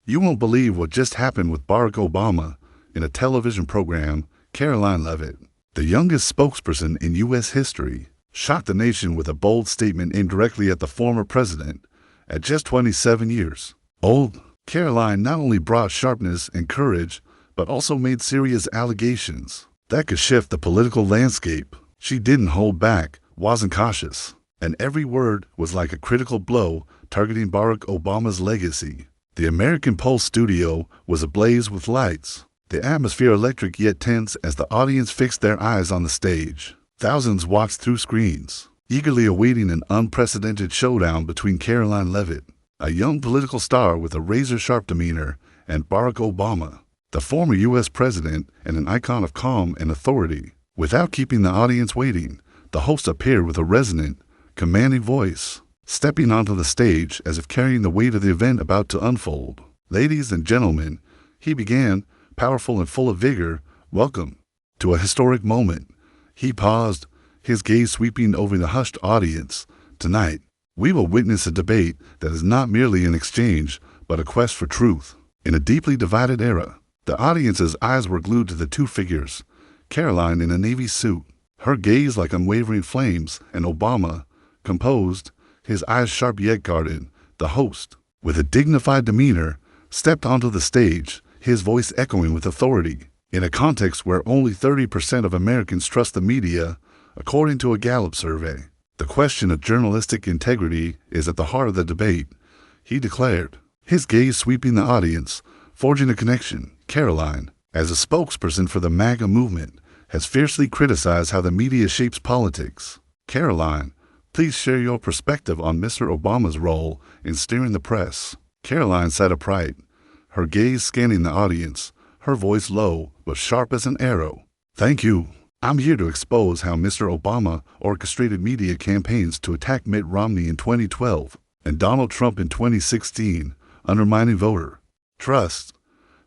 You won't believe what just happened with Barack Obama in a television program. Karoline Leavitt, the youngest spokesperson in U.S. history, shocked the nation with a bold statement aimed directly at the former president at just 27 years old. Karoline not only brought sharpness and courage, but also made serious allegations that could shift the political landscape. She didn't hold back, wasn't cautious, and every word was like a critical blow targeting Barack Obama's legacy. The American Pulse studio was ablaze with lights, the atmosphere electric yet tense as the audience fixed their eyes on the stage. Thousands watched through screens, eagerly awaiting an unprecedented showdown between Karoline Leavitt, a young political star with a razor-sharp demeanor, and Barack Obama, the former U.S. president and an icon of calm and authority. Without keeping the audience waiting, the host appeared with a resonant, commanding voice, stepping onto the stage as if carrying the weight of the event about to unfold. "Ladies and gentlemen," he began, powerful and full of vigor, "welcome to a historic moment." He paused, his gaze sweeping over the hushed audience. "Tonight, we will witness a debate that is not merely an exchange, but a quest for truth." In a deeply divided era, the audience's eyes were glued to the two figures, Karoline in a navy suit, her gaze like unwavering flames, and Obama, composed, his eyes sharp yet guarded. The host, with a dignified demeanor, stepped onto the stage, his voice echoing with authority. In a context where only 30% of Americans trust the media, according to a Gallup survey, the question of journalistic integrity is at the heart of the debate, he declared, his gaze sweeping the audience, forging a connection. Karoline, as a spokesperson for the MAGA movement, has fiercely criticized how the media shapes politics. Karoline, please share your perspective on Mr. Obama's role in steering the press. Karoline sat upright, her gaze scanning the audience, her voice low but sharp as an arrow. "Thank you. I'm here to expose how Mr. Obama orchestrated media campaigns to attack Mitt Romney in 2012 and Donald Trump in 2016, undermining voter trust."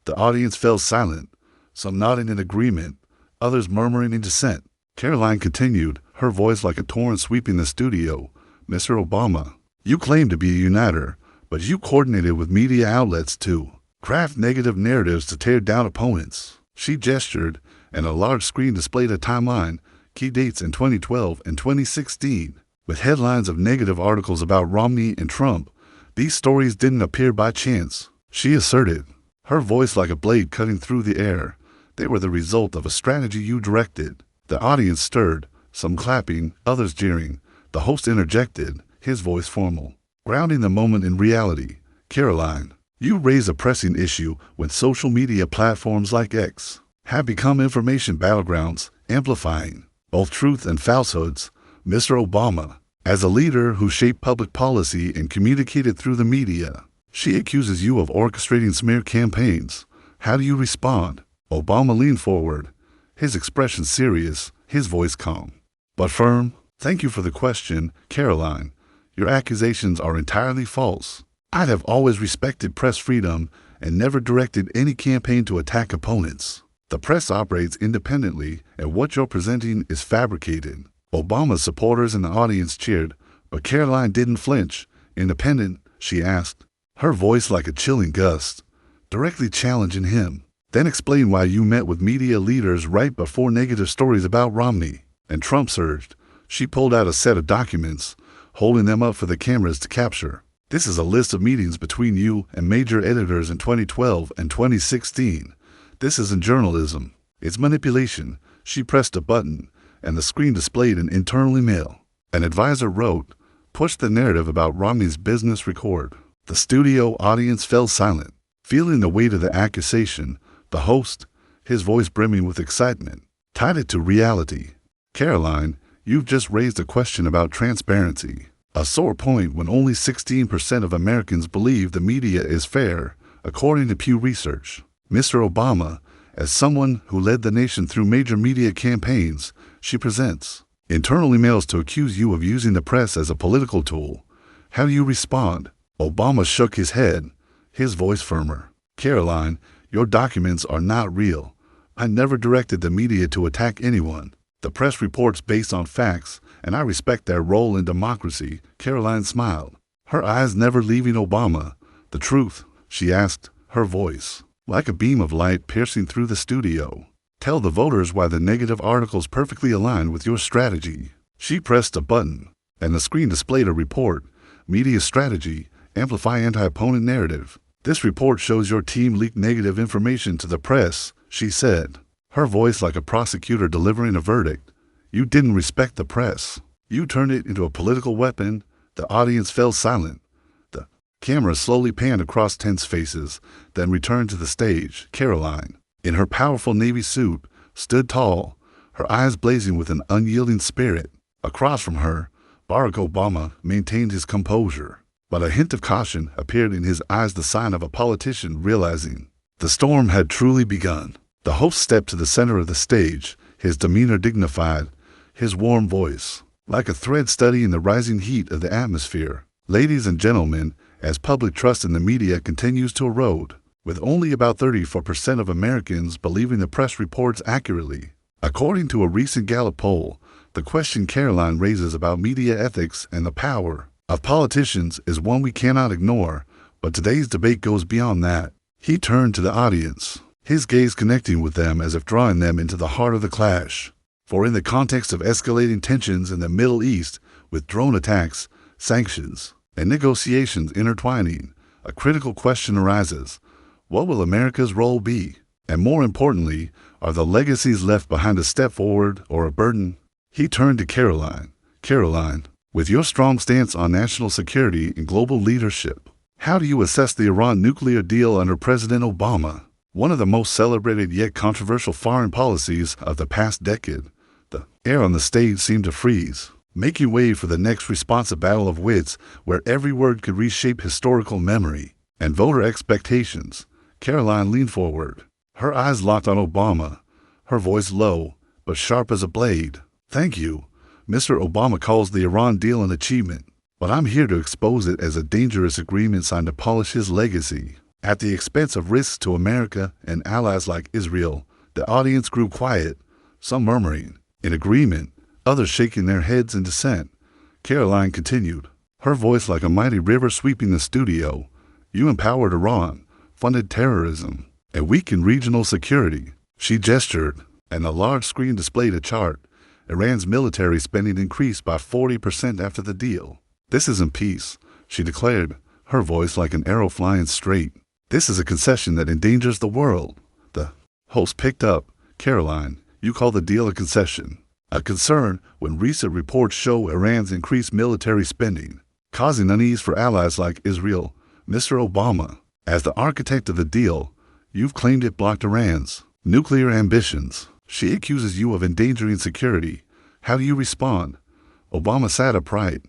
The audience fell silent, some nodding in agreement, others murmuring in dissent. Karoline continued, her voice like a torrent sweeping the studio. "Mr. Obama, you claim to be a uniter, but you coordinated with media outlets to craft negative narratives to tear down opponents." She gestured, and a large screen displayed a timeline, key dates in 2012 and 2016, with headlines of negative articles about Romney and Trump. "These stories didn't appear by chance," she asserted, her voice like a blade cutting through the air. "They were the result of a strategy you directed." The audience stirred, some clapping, others jeering. The host interjected, his voice formal, grounding the moment in reality. "Karoline, you raise a pressing issue when social media platforms like X have become information battlegrounds, amplifying both truth and falsehoods. Mr. Obama, as a leader who shaped public policy and communicated through the media, she accuses you of orchestrating smear campaigns. How do you respond?" Obama leaned forward, his expression serious, his voice calm, but firm. "Thank you for the question, Karoline. Your accusations are entirely false. I have always respected press freedom and never directed any campaign to attack opponents. The press operates independently, and what you're presenting is fabricated." Obama's supporters in the audience cheered, but Karoline didn't flinch. "Independent?" she asked, her voice like a chilling gust, directly challenging him. "Then explain why you met with media leaders right before negative stories about Romney and Trump surged." She pulled out a set of documents, holding them up for the cameras to capture. "This is a list of meetings between you and major editors in 2012 and 2016. This isn't journalism. It's manipulation." She pressed a button, and the screen displayed an internal email. An advisor wrote, "Push the narrative about Romney's business record." The studio audience fell silent, feeling the weight of the accusation. The host, his voice brimming with excitement, tied it to reality. "Karoline, you've just raised a question about transparency. A sore point when only 16% of Americans believe the media is fair, according to Pew Research. Mr. Obama, as someone who led the nation through major media campaigns, she presents internal emails to accuse you of using the press as a political tool. How do you respond?" Obama shook his head, his voice firmer. "Karoline, your documents are not real. I never directed the media to attack anyone. The press reports based on facts, and I respect their role in democracy." Karoline smiled, her eyes never leaving Obama. "The truth?" she asked, her voice, like a beam of light piercing through the studio. Tell the voters why the negative articles perfectly align with your strategy. She pressed a button, and the screen displayed a report, Media Strategy, Amplify Anti-Opponent Narrative. This report shows your team leaked negative information to the press, she said, her voice like a prosecutor delivering a verdict. You didn't respect the press. You turned it into a political weapon. The audience fell silent. The camera slowly panned across tense faces, then returned to the stage. Karoline, in her powerful navy suit, stood tall, her eyes blazing with an unyielding spirit. Across from her, Barack Obama maintained his composure, but a hint of caution appeared in his eyes, the sign of a politician realizing the storm had truly begun. The host stepped to the center of the stage, his demeanor dignified, his warm voice like a thread studying the rising heat of the atmosphere. Ladies and gentlemen, as public trust in the media continues to erode, with only about 34% of Americans believing the press reports accurately. According to a recent Gallup poll, the question Karoline raises about media ethics and the power of politicians is one we cannot ignore, but today's debate goes beyond that. He turned to the audience, his gaze connecting with them as if drawing them into the heart of the clash. For in the context of escalating tensions in the Middle East, with drone attacks, sanctions, and negotiations intertwining, a critical question arises. What will America's role be? And more importantly, are the legacies left behind a step forward or a burden? He turned to Karoline. Karoline, with your strong stance on national security and global leadership, how do you assess the Iran nuclear deal under President Obama? One of the most celebrated yet controversial foreign policies of the past decade. The air on the stage seemed to freeze, making way for the next responsive battle of wits where every word could reshape historical memory and voter expectations. Karoline leaned forward, her eyes locked on Obama, her voice low but sharp as a blade. Thank you. Mr. Obama calls the Iran deal an achievement, but I'm here to expose it as a dangerous agreement signed to polish his legacy. At the expense of risks to America and allies like Israel, the audience grew quiet, some murmuring in agreement, others shaking their heads in dissent. Karoline continued, her voice like a mighty river sweeping the studio. You empowered Iran, funded terrorism, and weakened regional security. She gestured, and a large screen displayed a chart. Iran's military spending increased by 40% after the deal. This isn't peace, she declared, her voice like an arrow flying straight. This is a concession that endangers the world. The host picked up. Karoline, you call the deal a concession. A concern when recent reports show Iran's increased military spending, causing unease for allies like Israel. Mr. Obama, as the architect of the deal, you've claimed it blocked Iran's nuclear ambitions. She accuses you of endangering security. How do you respond? Obama sat upright,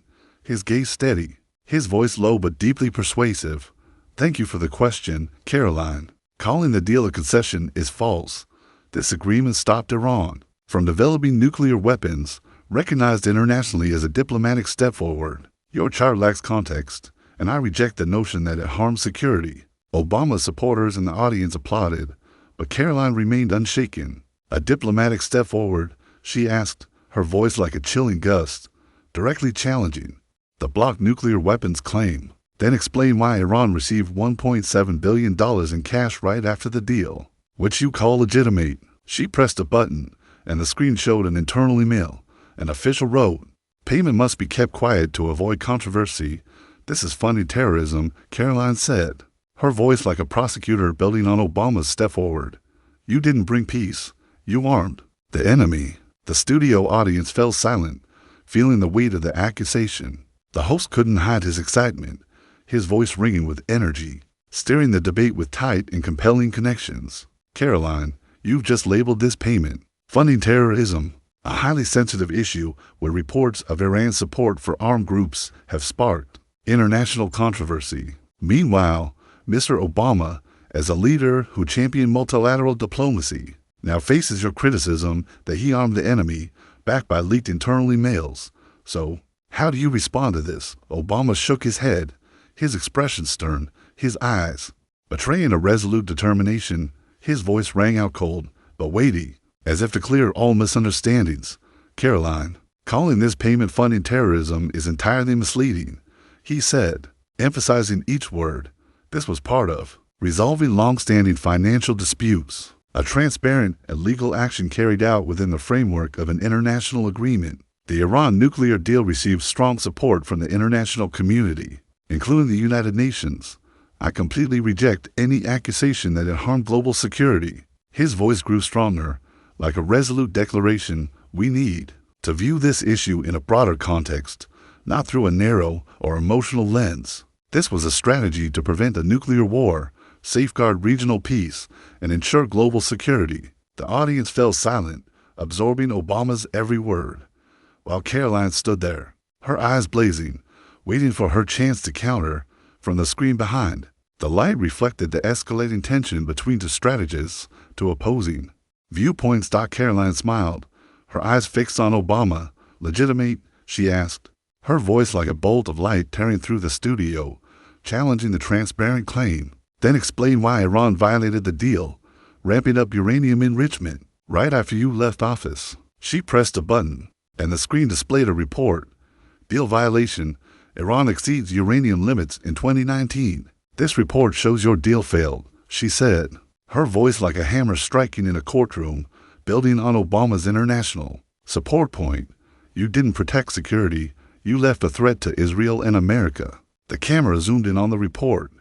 his gaze steady, his voice low but deeply persuasive. Thank you for the question, Karoline. Calling the deal a concession is false. This agreement stopped Iran from developing nuclear weapons, recognized internationally as a diplomatic step forward. Your chart lacks context, and I reject the notion that it harms security. Obama's supporters and the audience applauded, but Karoline remained unshaken. A diplomatic step forward, she asked, her voice like a chilling gust, directly challenging the blocked nuclear weapons claim. Then explain why Iran received $1.7 billion in cash right after the deal, which you call legitimate. She pressed a button, and the screen showed an internal email. An official wrote, payment must be kept quiet to avoid controversy. This is funding terrorism, Karoline said, her voice like a prosecutor building on Obama's step forward. You didn't bring peace. You armed the enemy. The studio audience fell silent, feeling the weight of the accusation. The host couldn't hide his excitement, his voice ringing with energy, steering the debate with tight and compelling connections. Karoline, you've just labeled this payment funding terrorism, a highly sensitive issue where reports of Iran's support for armed groups have sparked international controversy. Meanwhile, Mr. Obama, as a leader who championed multilateral diplomacy, now faces your criticism that he armed the enemy, backed by leaked internal emails. So, how do you respond to this? Obama shook his head, his expression stern, his eyes betraying a resolute determination. His voice rang out cold, but weighty, as if to clear all misunderstandings. Karoline, calling this payment funding terrorism is entirely misleading, he said, emphasizing each word. This was part of resolving long-standing financial disputes, a transparent and legal action carried out within the framework of an international agreement. The Iran nuclear deal received strong support from the international community, including the United Nations. I completely reject any accusation that it harmed global security. His voice grew stronger, like a resolute declaration. We need to view this issue in a broader context, not through a narrow or emotional lens. This was a strategy to prevent a nuclear war, safeguard regional peace, and ensure global security. The audience fell silent, absorbing Obama's every word, while Karoline stood there, her eyes blazing, waiting for her chance to counter. From the screen behind, the light reflected the escalating tension between two strategists, two opposing viewpoints. Karoline smiled, her eyes fixed on Obama. Legitimate? She asked, her voice like a bolt of light tearing through the studio, challenging the transparent claim. Then explain why Iran violated the deal, ramping up uranium enrichment right after you left office. She pressed a button, and the screen displayed a report. Deal violation. Iran exceeds uranium limits in 2019. This report shows your deal failed, she said, her voice like a hammer striking in a courtroom, building on Obama's international support point. You didn't protect security. You left a threat to Israel and America. The camera zoomed in on the report.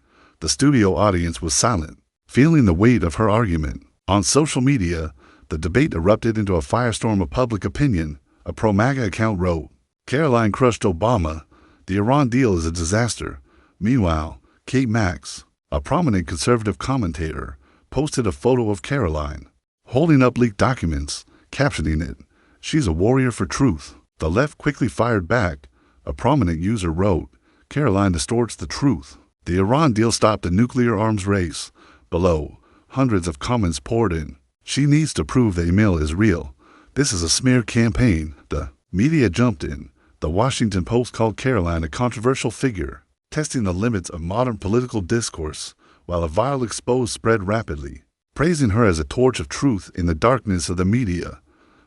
The studio audience was silent, feeling the weight of her argument. On social media, the debate erupted into a firestorm of public opinion. A pro-MAGA account wrote, Karoline crushed Obama. The Iran deal is a disaster. Meanwhile, Kate Max, a prominent conservative commentator, posted a photo of Karoline, holding up leaked documents, captioning it, "She's a warrior for truth." The left quickly fired back. A prominent user wrote, Karoline distorts the truth. The Iran deal stopped a nuclear arms race. Below, hundreds of comments poured in. She needs to prove the email is real. This is a smear campaign. The media jumped in. The Washington Post called Karoline a controversial figure, testing the limits of modern political discourse, while a viral expose spread rapidly, praising her as a torch of truth in the darkness of the media.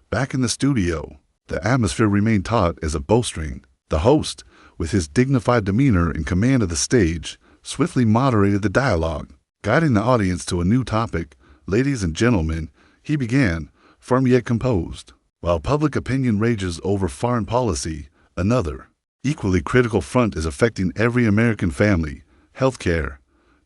Back in the studio, the atmosphere remained taut as a bowstring. The host, with his dignified demeanor in command of the stage, swiftly moderated the dialogue, guiding the audience to a new topic. Ladies and gentlemen, he began, firm yet composed. While public opinion rages over foreign policy, another, equally critical front is affecting every American family: healthcare.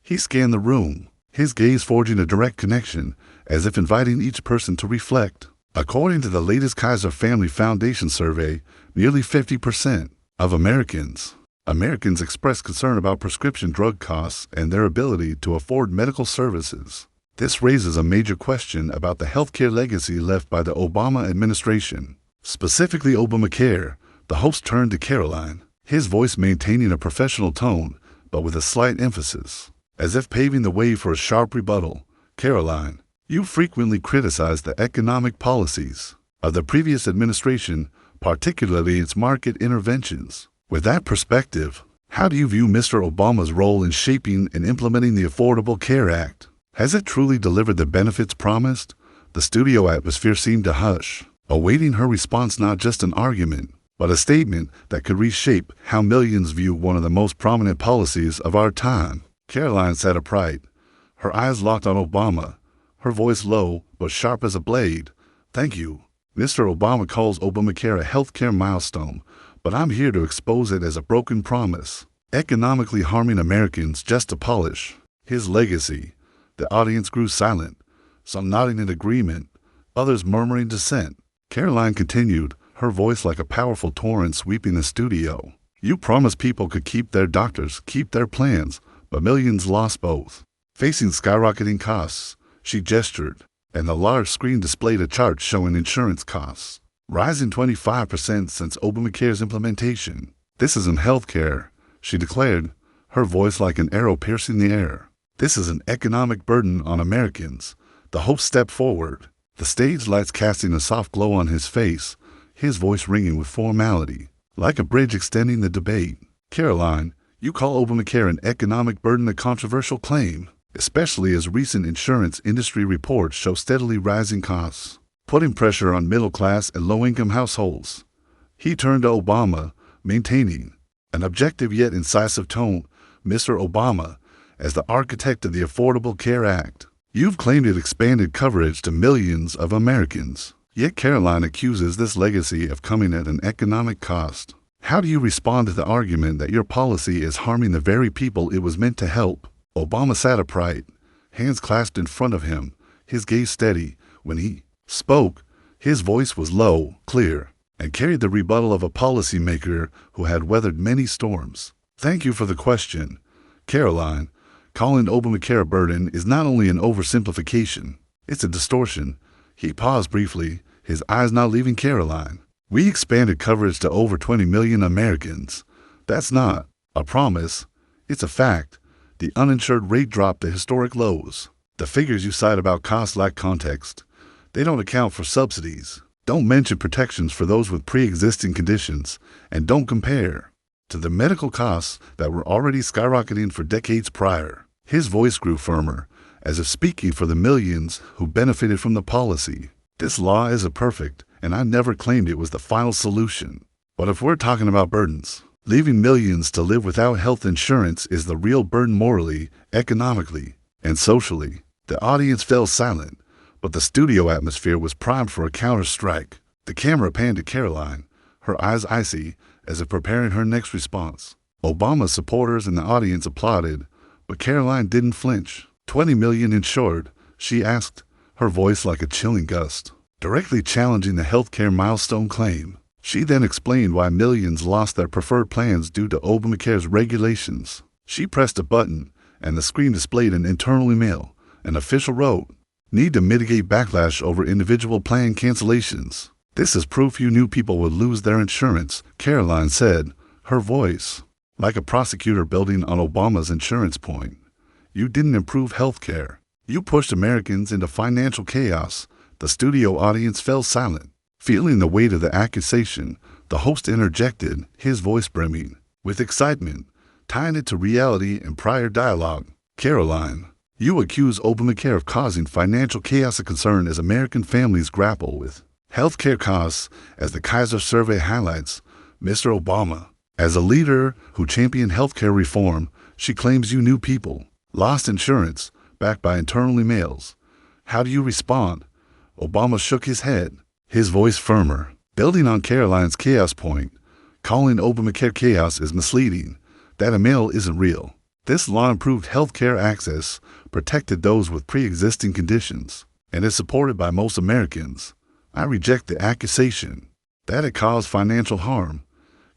He scanned the room, his gaze forging a direct connection, as if inviting each person to reflect. According to the latest Kaiser Family Foundation survey, nearly 50% of Americans express concern about prescription drug costs and their ability to afford medical services. This raises a major question about the healthcare legacy left by the Obama administration, specifically Obamacare. The host turned to Karoline, his voice maintaining a professional tone, but with a slight emphasis, as if paving the way for a sharp rebuttal. Karoline, you frequently criticized the economic policies of the previous administration, particularly its market interventions. With that perspective, how do you view Mr. Obama's role in shaping and implementing the Affordable Care Act? Has it truly delivered the benefits promised? The studio atmosphere seemed to hush, awaiting her response, not just an argument, but a statement that could reshape how millions view one of the most prominent policies of our time. Karoline sat upright, her eyes locked on Obama, her voice low but sharp as a blade. Thank you. Mr. Obama calls Obamacare a healthcare milestone, but I'm here to expose it as a broken promise, economically harming Americans just to polish his legacy. The audience grew silent, some nodding in agreement, others murmuring dissent. Karoline continued, her voice like a powerful torrent sweeping the studio. You promised people could keep their doctors, keep their plans, but millions lost both. Facing skyrocketing costs, she gestured, and the large screen displayed a chart showing insurance costs, rising 25% since Obamacare's implementation. This isn't healthcare, she declared, her voice like an arrow piercing the air. This is an economic burden on Americans. The host stepped forward, the stage lights casting a soft glow on his face, his voice ringing with formality, like a bridge extending the debate. Karoline, you call Obamacare an economic burden, a controversial claim, especially as recent insurance industry reports show steadily rising costs, putting pressure on middle-class and low-income households. He turned to Obama, maintaining an objective yet incisive tone. Mr. Obama, as the architect of the Affordable Care Act. You've claimed it expanded coverage to millions of Americans. Yet Karoline accuses this legacy of coming at an economic cost. How do you respond to the argument that your policy is harming the very people it was meant to help? Obama sat upright, hands clasped in front of him, his gaze steady. When he spoke, his voice was low, clear, and carried the rebuttal of a policymaker who had weathered many storms. Thank you for the question, Karoline. Calling Obamacare a burden is not only an oversimplification, it's a distortion. He paused briefly, his eyes not leaving Karoline. We expanded coverage to over 20 million Americans. That's not a promise, it's a fact. The uninsured rate dropped to historic lows. The figures you cite about costs lack context. They don't account for subsidies, don't mention protections for those with pre-existing conditions, and don't compare to the medical costs that were already skyrocketing for decades prior. His voice grew firmer, as if speaking for the millions who benefited from the policy. This law isn't perfect, and I never claimed it was the final solution. But if we're talking about burdens, leaving millions to live without health insurance is the real burden morally, economically, and socially. The audience fell silent, but the studio atmosphere was primed for a counter-strike. The camera panned to Karoline, her eyes icy, as if preparing her next response. Obama's supporters in the audience applauded, but Karoline didn't flinch. 20 million insured, she asked, her voice like a chilling gust, directly challenging the healthcare milestone claim. She then explained why millions lost their preferred plans due to Obamacare's regulations. She pressed a button, and the screen displayed an internal email. An official wrote, "Need to mitigate backlash over individual plan cancellations. This is proof you knew people would lose their insurance," Karoline said, her voice like a prosecutor building on Obama's insurance point. "You didn't improve health care. You pushed Americans into financial chaos." The studio audience fell silent. Feeling the weight of the accusation, the host interjected, his voice brimming with excitement, tying it to reality and prior dialogue. "Karoline, you accuse Obamacare of causing financial chaos, a concern as American families grapple with healthcare costs. As the Kaiser survey highlights, Mr. Obama, as a leader who championed healthcare reform, she claims you knew people lost insurance, backed by internal emails. How do you respond?" Obama shook his head, his voice firmer, building on Karoline's chaos point. "Calling Obamacare chaos is misleading. That email isn't real. This law improved healthcare access, protected those with pre-existing conditions, and is supported by most Americans. I reject the accusation that it caused financial harm."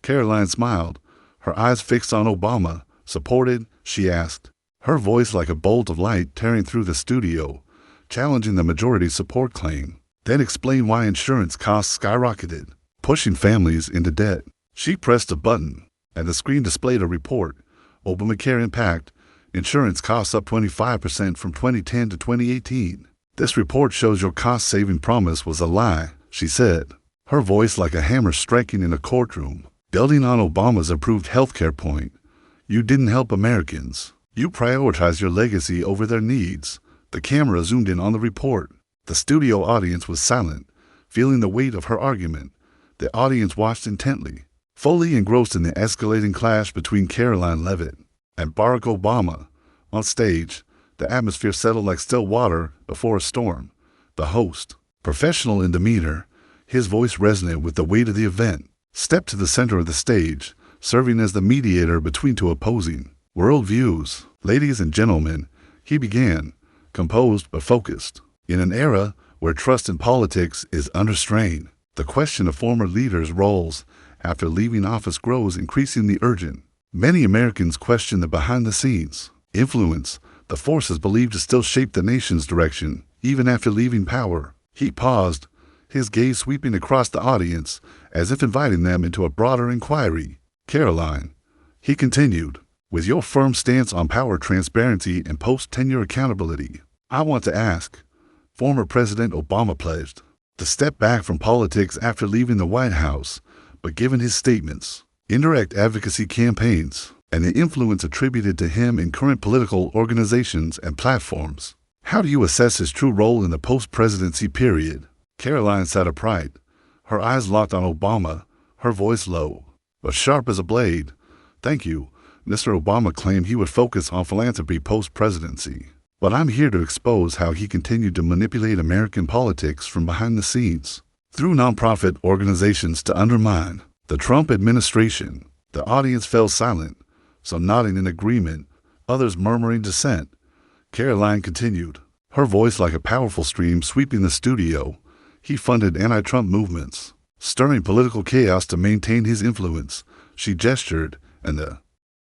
Karoline smiled, her eyes fixed on Obama. "Supported?" she asked, her voice like a bolt of light tearing through the studio, challenging the majority's support claim. "Then explain why insurance costs skyrocketed, pushing families into debt." She pressed a button, and the screen displayed a report. Obamacare impact, insurance costs up 25% from 2010 to 2018. "This report shows your cost-saving promise was a lie," she said, her voice like a hammer striking in a courtroom. Building on Obama's improved healthcare point, you didn't help Americans. You prioritized your legacy over their needs. The camera zoomed in on the report. The studio audience was silent, feeling the weight of her argument. The audience watched intently, fully engrossed in the escalating clash between Karoline Leavitt and Barack Obama. On stage, the atmosphere settled like still water before a storm. The host, professional in demeanor, his voice resonant with the weight of the event, stepped to the center of the stage, serving as the mediator between two opposing worldviews. "Ladies and gentlemen," he began, composed but focused. "In an era where trust in politics is under strain, the question of former leaders' roles after leaving office grows increasingly urgent. Many Americans question the behind-the-scenes influence, the forces believed to still shape the nation's direction, even after leaving power." He paused, his gaze sweeping across the audience, as if inviting them into a broader inquiry. "Karoline," he continued, "with your firm stance on power transparency and post-tenure accountability, I want to ask, former President Obama pledged to step back from politics after leaving the White House, but given his statements, indirect advocacy campaigns, and the influence attributed to him in current political organizations and platforms, how do you assess his true role in the post-presidency period?" Karoline sat upright, her eyes locked on Obama, her voice low, but sharp as a blade. "Thank you, Mr. Obama claimed he would focus on philanthropy post-presidency. But I'm here to expose how he continued to manipulate American politics from behind the scenes through nonprofit organizations to undermine the Trump administration. The audience fell silent, some nodding in agreement, others murmuring dissent. Karoline continued, her voice like a powerful stream sweeping the studio. He funded anti-Trump movements, stirring political chaos to maintain his influence. She gestured, and the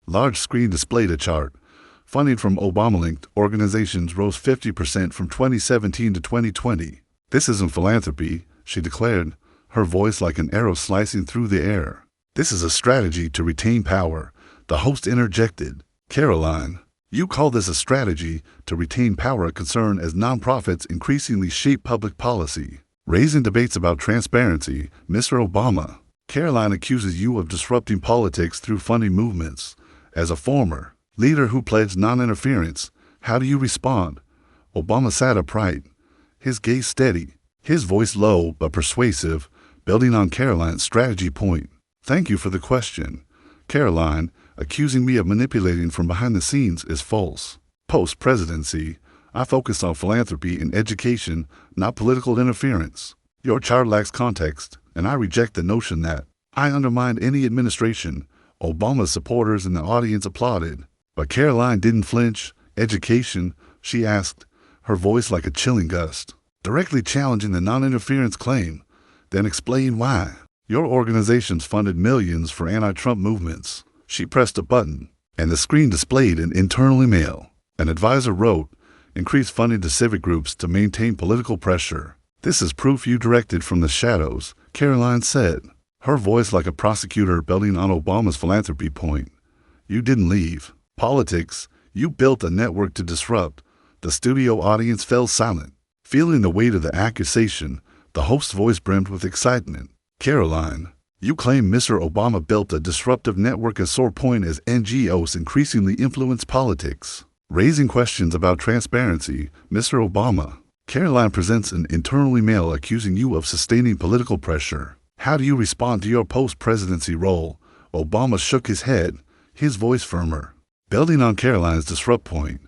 large screen displayed a chart. Funding from Obama-linked organizations rose 50% from 2017 to 2020. This isn't philanthropy, she declared, her voice like an arrow slicing through the air. This is a strategy to retain power, the host interjected. Karoline, you call this a strategy to retain power, a concern as nonprofits increasingly shape public policy, raising debates about transparency. Mr. Obama, Karoline accuses you of disrupting politics through funding movements. As a former leader who pledged non-interference, how do you respond? Obama sat upright, his gaze steady, his voice low but persuasive, building on Karoline's strategy point. Thank you for the question. Karoline, accusing me of manipulating from behind the scenes is false. Post-presidency, I focused on philanthropy and education, not political interference. Your chart lacks context, and I reject the notion that I undermined any administration. Obama's supporters in the audience applauded. But Karoline didn't flinch. Education, she asked, her voice like a chilling gust, directly challenging the non-interference claim. Then explain why. Your organizations funded millions for anti-Trump movements. She pressed a button, and the screen displayed an internal email. An advisor wrote, increase funding to civic groups to maintain political pressure. This is proof you directed from the shadows, Karoline said, her voice like a prosecutor building on Obama's philanthropy point. You didn't leave politics, you built a network to disrupt. The studio audience fell silent. Feeling the weight of the accusation, the host's voice brimmed with excitement. Karoline, you claim Mr. Obama built a disruptive network, a sore point as NGOs increasingly influence politics, raising questions about transparency. Mr. Obama, Karoline presents an internal email accusing you of sustaining political pressure. How do you respond to your post-presidency role? Obama shook his head, his voice firmer, building on Karoline's disrupt point.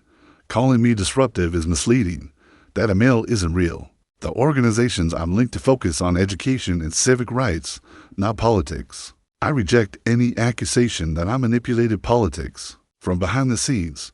Calling me disruptive is misleading. That email isn't real. The organizations I'm linked to focus on education and civic rights, not politics. I reject any accusation that I manipulated politics from behind the scenes.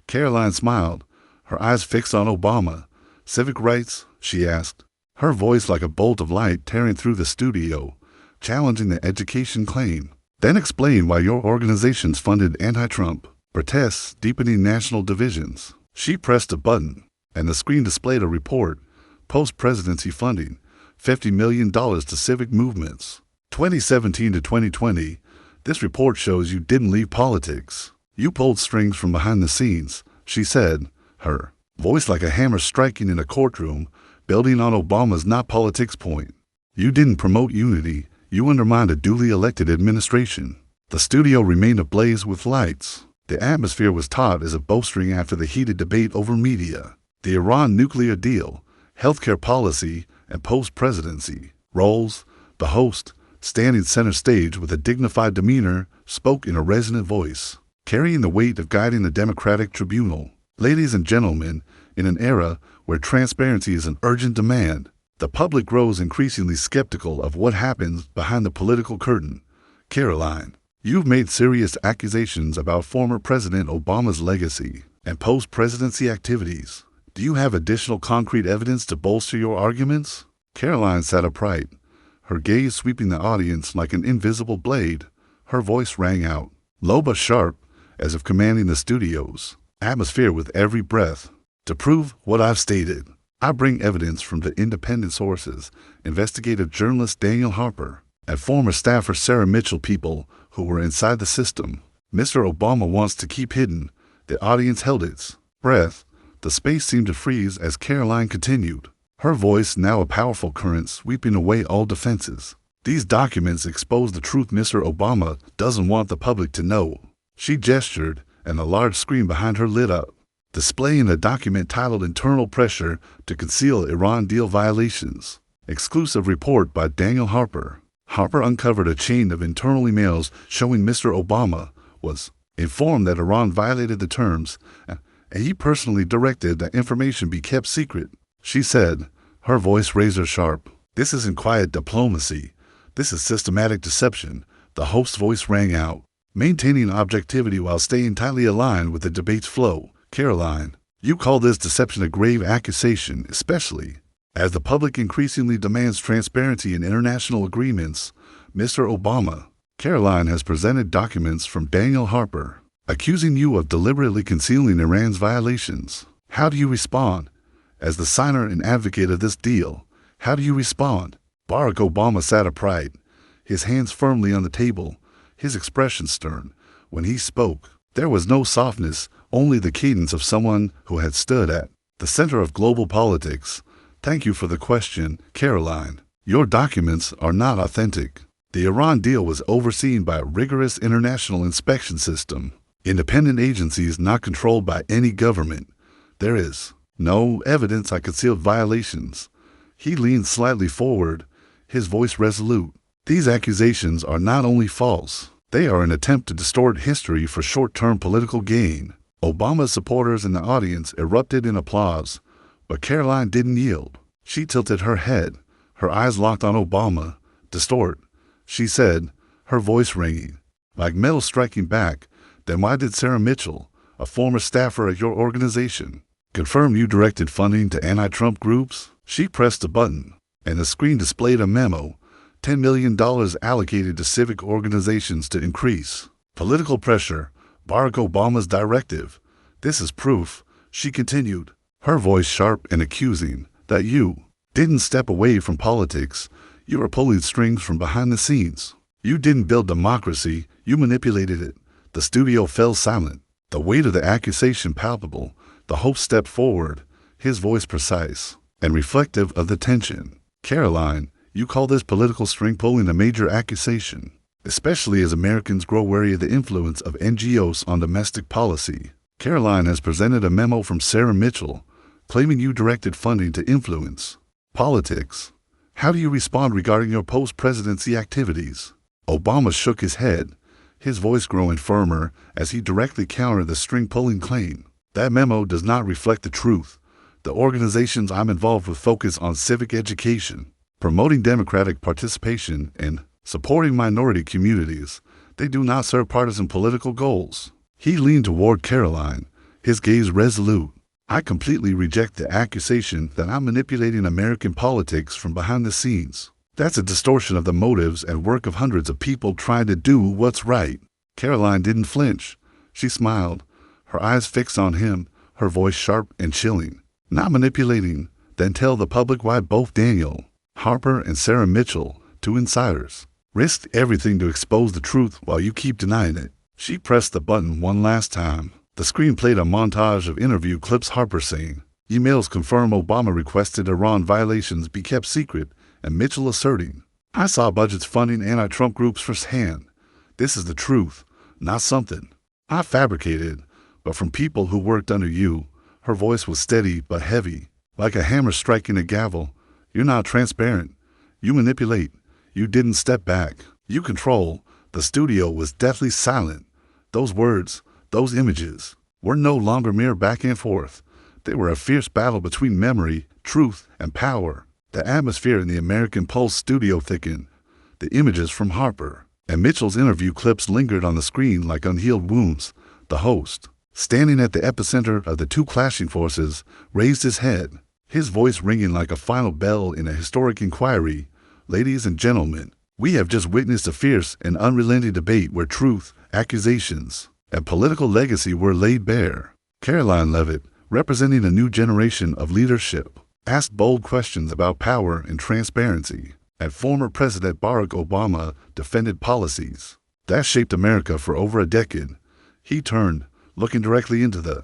Karoline smiled, her eyes fixed on Obama. Civic rights? She asked, her voice like a bolt of light tearing through the studio, challenging the education claim. Then explain why your organizations funded anti-Trump protests, deepening national divisions. She pressed a button, and the screen displayed a report. Post-presidency funding, $50 million to civic movements. 2017 to 2020, this report shows you didn't leave politics. You pulled strings from behind the scenes, she said, her voice like a hammer striking in a courtroom, building on Obama's not politics point. You didn't promote unity, you undermined a duly elected administration. The studio remained ablaze with lights. The atmosphere was taut as a bowstring after the heated debate over media, the Iran nuclear deal, healthcare policy, and post-presidency roles. The host, standing center stage with a dignified demeanor, spoke in a resonant voice, carrying the weight of guiding the Democratic tribunal. Ladies and gentlemen, in an era where transparency is an urgent demand, the public grows increasingly skeptical of what happens behind the political curtain. Karoline, you've made serious accusations about former President Obama's legacy and post-presidency activities. Do you have additional concrete evidence to bolster your arguments? Karoline sat upright, her gaze sweeping the audience like an invisible blade. Her voice rang out, low but sharp, as if commanding the studio's atmosphere with every breath. To prove what I've stated, I bring evidence from the independent sources, investigative journalist Daniel Harper, and former staffer Sarah Mitchell, people who were inside the system. Mr. Obama wants to keep hidden. The audience held its breath. The space seemed to freeze as Karoline continued, her voice now a powerful current sweeping away all defenses. These documents expose the truth Mr. Obama doesn't want the public to know. She gestured, and a large screen behind her lit up, displaying a document titled Internal Pressure to Conceal Iran Deal Violations. Exclusive report by Daniel Harper. Harper uncovered a chain of internal emails showing Mr. Obama was informed that Iran violated the terms, and he personally directed that information be kept secret. She said, her voice razor sharp. This isn't quiet diplomacy. This is systematic deception. The host's voice rang out, maintaining objectivity while staying tightly aligned with the debate's flow. Karoline, you call this deception a grave accusation, especially as the public increasingly demands transparency in international agreements. Mr. Obama, Karoline has presented documents from Daniel Harper, accusing you of deliberately concealing Iran's violations. How do you respond? As the signer and advocate of this deal, how do you respond? Barack Obama sat upright, his hands firmly on the table, his expression stern. When he spoke, there was no softness, only the cadence of someone who had stood at the center of global politics. Thank you for the question, Karoline. Your documents are not authentic. The Iran deal was overseen by a rigorous international inspection system, independent agencies not controlled by any government. There is no evidence I concealed violations. He leaned slightly forward, his voice resolute. These accusations are not only false, they are an attempt to distort history for short-term political gain. Obama's supporters in the audience erupted in applause, but Karoline didn't yield. She tilted her head, her eyes locked on Obama. Distort, she said, her voice ringing like metal striking back. Then why did Sarah Mitchell, a former staffer at your organization, confirm you directed funding to anti-Trump groups? She pressed a button, and the screen displayed a memo, $10 million allocated to civic organizations to increase political pressure. Barack Obama's directive. This is proof, she continued, her voice sharp and accusing, that you didn't step away from politics. You were pulling strings from behind the scenes. You didn't build democracy, you manipulated it. The studio fell silent, the weight of the accusation palpable. The host stepped forward, his voice precise and reflective of the tension. Karoline, you call this political string-pulling a major accusation, especially as Americans grow wary of the influence of NGOs on domestic policy. Karoline has presented a memo from Sarah Mitchell, claiming you directed funding to influence politics. How do you respond regarding your post-presidency activities? Obama shook his head, his voice growing firmer as he directly countered the string-pulling claim. That memo does not reflect the truth. The organizations I'm involved with focus on civic education, promoting democratic participation, and supporting minority communities. They do not serve partisan political goals. He leaned toward Karoline, his gaze resolute. I completely reject the accusation that I'm manipulating American politics from behind the scenes. That's a distortion of the motives and work of hundreds of people trying to do what's right. Karoline didn't flinch. She smiled, her eyes fixed on him, her voice sharp and chilling. Not manipulating, then tell the public why both Daniel Harper and Sarah Mitchell, two insiders, risked everything to expose the truth while you keep denying it. She pressed the button one last time. The screen played a montage of interview clips. Harper saying, emails confirm Obama requested Iran violations be kept secret, and Mitchell asserting, I saw budgets funding anti-Trump groups firsthand. This is the truth, not something I fabricated, but from people who worked under you. Her voice was steady but heavy, like a hammer striking a gavel. You're not transparent. You manipulate. You didn't step back. You control. The studio was deathly silent. Those words, those images, were no longer mere back and forth. They were a fierce battle between memory, truth, and power. The atmosphere in the American Pulse studio thickened. The images from Harper and Mitchell's interview clips lingered on the screen like unhealed wounds. The host, standing at the epicenter of the two clashing forces, raised his head, his voice ringing like a final bell in a historic inquiry. Ladies and gentlemen, we have just witnessed a fierce and unrelenting debate where truth, accusations, and political legacy were laid bare. Karoline Leavitt, representing a new generation of leadership, asked bold questions about power and transparency, and former President Barack Obama defended policies that shaped America for over a decade. He turned, looking directly into the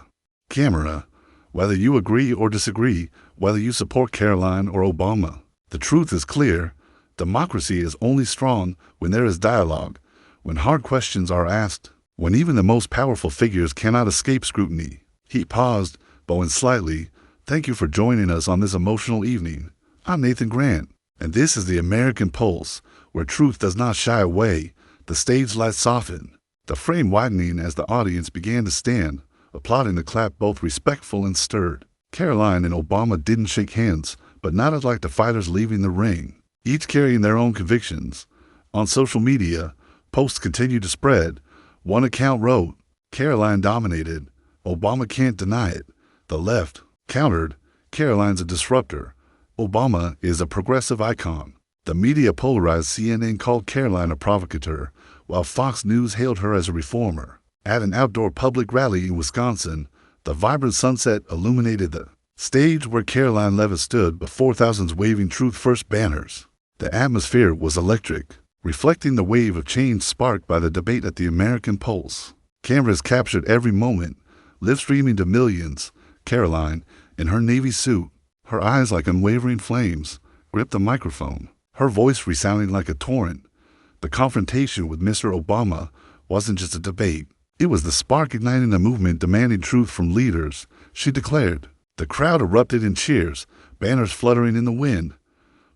camera. Whether you agree or disagree, whether you support Karoline or Obama, the truth is clear. Democracy is only strong when there is dialogue, when hard questions are asked, when even the most powerful figures cannot escape scrutiny. He paused, bowing slightly. Thank you for joining us on this emotional evening. I'm Nathan Grant, and this is the American Pulse, where truth does not shy away. The stage lights soften, the frame widening as the audience began to stand, applauding the clap both respectful and stirred. Karoline and Obama didn't shake hands, but nodded like the fighters leaving the ring, each carrying their own convictions. On social media, posts continued to spread. One account wrote, "Karoline dominated. Obama can't deny it." The left countered, "Karoline's a disruptor. Obama is a progressive icon." The media polarized. CNN called Karoline a provocateur, while Fox News hailed her as a reformer. At an outdoor public rally in Wisconsin, the vibrant sunset illuminated the stage where Karoline Leavitt stood before thousands waving Truth First banners. The atmosphere was electric, reflecting the wave of change sparked by the debate at the American Pulse. Cameras captured every moment, live streaming to millions. Karoline, in her navy suit, her eyes like unwavering flames, gripped the microphone, her voice resounding like a torrent. The confrontation with Mr. Obama wasn't just a debate. It was the spark igniting a movement demanding truth from leaders, she declared. The crowd erupted in cheers, banners fluttering in the wind.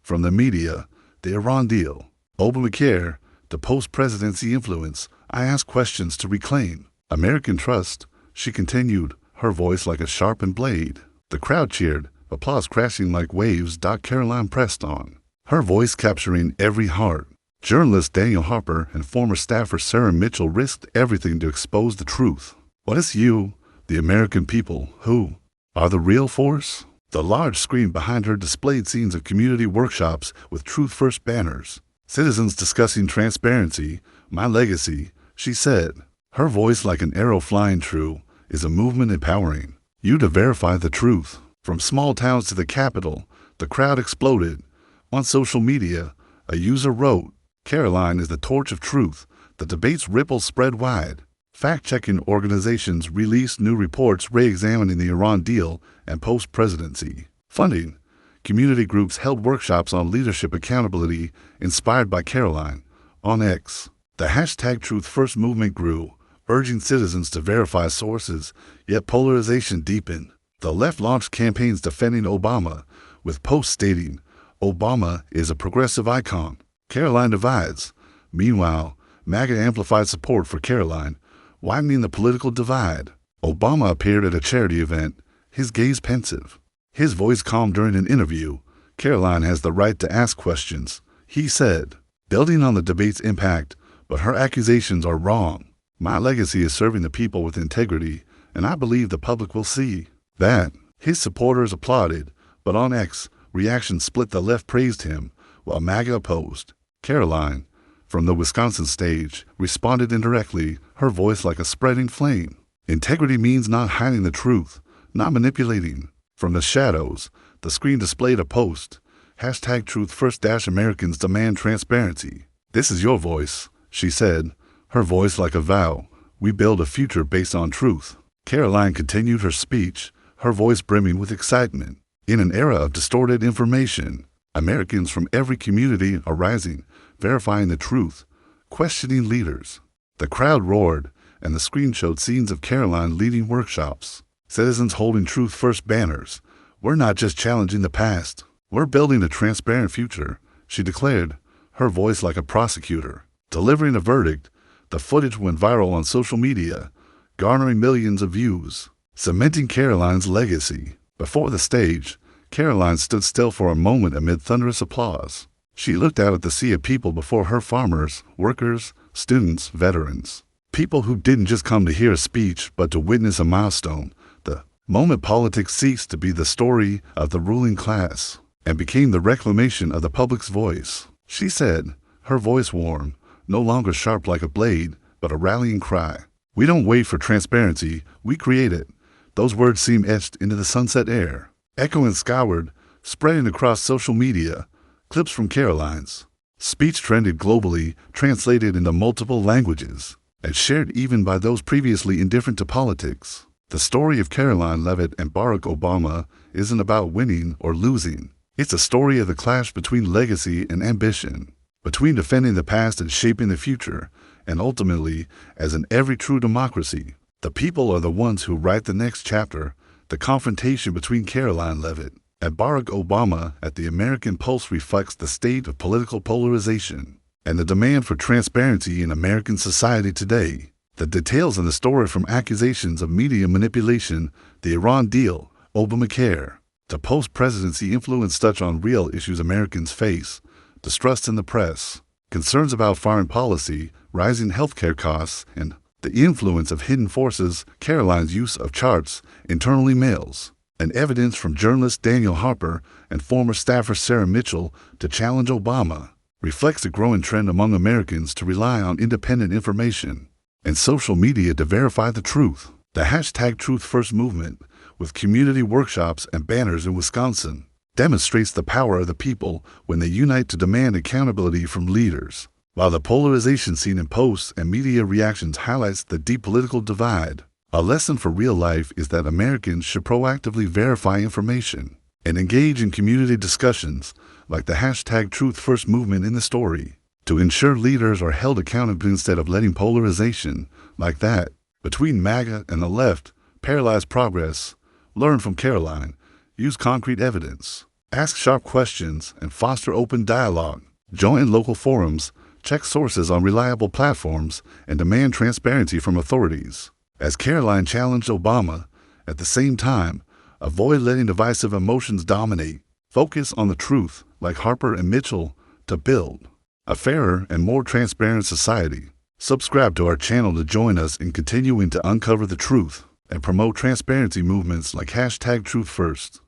From the media, the Iran deal, Obamacare, to post-presidency influence, I asked questions to reclaim American trust, she continued, her voice like a sharpened blade. The crowd cheered, applause crashing like waves. Karoline pressed on, her voice capturing every heart. Journalist Daniel Harper and former staffer Sarah Mitchell risked everything to expose the truth. What is you, the American people, who are the real force? The large screen behind her displayed scenes of community workshops with Truth First banners. Citizens discussing transparency, my legacy, she said. Her voice like an arrow flying true, is a movement empowering you to verify the truth. From small towns to the Capitol, the crowd exploded. On social media, a user wrote, "Karoline is the torch of truth." The debate's ripples spread wide. Fact-checking organizations released new reports re-examining the Iran deal and post-presidency funding. Community groups held workshops on leadership accountability inspired by Karoline. On X, the hashtag Truth First movement grew, urging citizens to verify sources, yet polarization deepened. The left launched campaigns defending Obama, with posts stating, "Obama is a progressive icon. Karoline divides." Meanwhile, MAGA amplified support for Karoline, widening the political divide. Obama appeared at a charity event, his gaze pensive, his voice calm during an interview. "Karoline has the right to ask questions," he said, building on the debate's impact, "but her accusations are wrong. My legacy is serving the people with integrity, and I believe the public will see that." His supporters applauded, but on X, reactions split. The left praised him, while MAGA opposed. Karoline, from the Wisconsin stage, responded indirectly, her voice like a spreading flame. Integrity means not hiding the truth, not manipulating. From the shadows, the screen displayed a post, hashtag Truth First - Americans demand transparency. "This is your voice," she said, her voice like a vow. "We build a future based on truth." Karoline continued her speech, her voice brimming with excitement. In an era of distorted information, Americans from every community are rising, verifying the truth, questioning leaders. The crowd roared, and the screen showed scenes of Karoline leading workshops, citizens holding Truth First banners. "We're not just challenging the past, we're building a transparent future," she declared, her voice like a prosecutor, delivering a verdict. The footage went viral on social media, garnering millions of views, cementing Karoline's legacy. Before the stage, Karoline stood still for a moment amid thunderous applause. She looked out at the sea of people before her: farmers, workers, students, veterans. People who didn't just come to hear a speech, but to witness a milestone. The moment politics ceased to be the story of the ruling class and became the reclamation of the public's voice. She said, her voice warm, no longer sharp like a blade, but a rallying cry. "We don't wait for transparency, we create it." Those words seemed etched into the sunset air, echoing skyward, spreading across social media. Clips from Karoline's speech trended globally, translated into multiple languages, and shared even by those previously indifferent to politics. The story of Karoline Leavitt and Barack Obama isn't about winning or losing. It's a story of the clash between legacy and ambition, between defending the past and shaping the future, and ultimately, as in every true democracy, the people are the ones who write the next chapter. The confrontation between Karoline Leavitt and Barack Obama at the American Pulse reflects the state of political polarization and the demand for transparency in American society today. The details in the story, from accusations of media manipulation, the Iran deal, Obamacare, to post-presidency influence, touch on real issues Americans face: distrust in the press, concerns about foreign policy, rising healthcare costs, and the influence of hidden forces, Karoline's use of charts, internal emails, and evidence from journalist Daniel Harper and former staffer Sarah Mitchell to challenge Obama, reflects a growing trend among Americans to rely on independent information and social media to verify the truth. The #TruthFirst movement, with community workshops and banners in Wisconsin, demonstrates the power of the people when they unite to demand accountability from leaders. While the polarization seen in posts and media reactions highlights the deep political divide, a lesson for real life is that Americans should proactively verify information and engage in community discussions like the #TruthFirst movement in the story to ensure leaders are held accountable instead of letting polarization like that between MAGA and the left paralyze progress. Learn from Karoline, use concrete evidence, ask sharp questions, and foster open dialogue. Join local forums, check sources on reliable platforms, and demand transparency from authorities. As Karoline challenged Obama, at the same time, avoid letting divisive emotions dominate. Focus on the truth, like Harper and Mitchell, to build a fairer and more transparent society. Subscribe to our channel to join us in continuing to uncover the truth and promote transparency movements like #TruthFirst.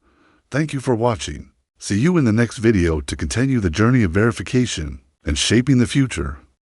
Thank you for watching. See you in the next video to continue the journey of verification and shaping the future.